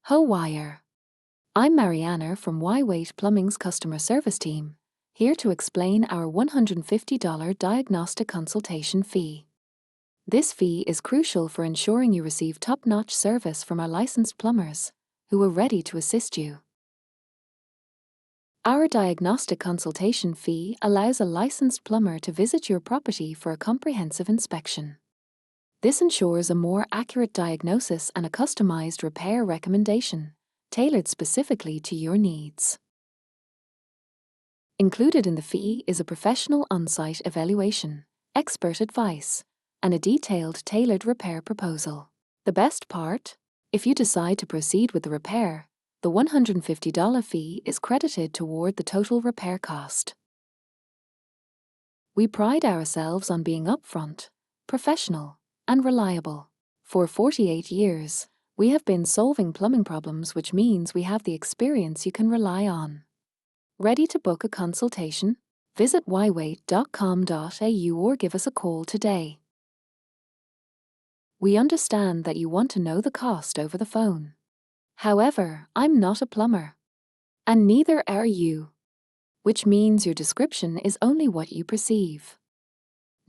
Whywait. I'm Mariana from Whywait Plumbing's customer service team, here to explain our $150 diagnostic consultation fee. This fee is crucial for ensuring you receive top-notch service from our licensed plumbers, who are ready to assist you. Our diagnostic consultation fee allows a licensed plumber to visit your property for a comprehensive inspection. This ensures a more accurate diagnosis and a customized repair recommendation, tailored specifically to your needs. Included in the fee is a professional on-site evaluation, expert advice, and a detailed tailored repair proposal. The best part? If you decide to proceed with the repair, the $150 fee is credited toward the total repair cost. We pride ourselves on being upfront, professional, and reliable. For 48 years, we have been solving plumbing problems, which means we have the experience you can rely on. Ready to book a consultation? Visit whywait.com.au or give us a call today. We understand that you want to know the cost over the phone. However, I'm not a plumber. And neither are you. Which means your description is only what you perceive.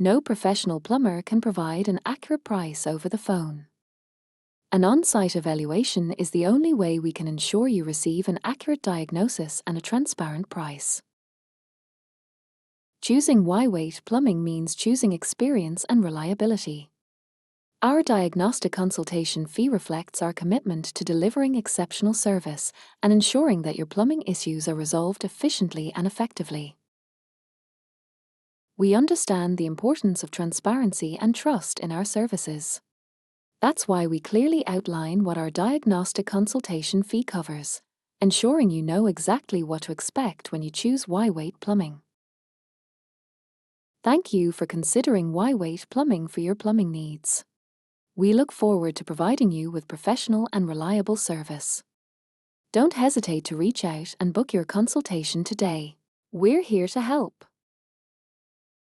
No professional plumber can provide an accurate price over the phone. An on-site evaluation is the only way we can ensure you receive an accurate diagnosis and a transparent price. Choosing Whywait Plumbing means choosing experience and reliability. Our diagnostic consultation fee reflects our commitment to delivering exceptional service and ensuring that your plumbing issues are resolved efficiently and effectively. We understand the importance of transparency and trust in our services. That's why we clearly outline what our diagnostic consultation fee covers, ensuring you know exactly what to expect when you choose Whywait Plumbing. Thank you for considering Whywait Plumbing for your plumbing needs. We look forward to providing you with professional and reliable service. Don't hesitate to reach out and book your consultation today. We're here to help.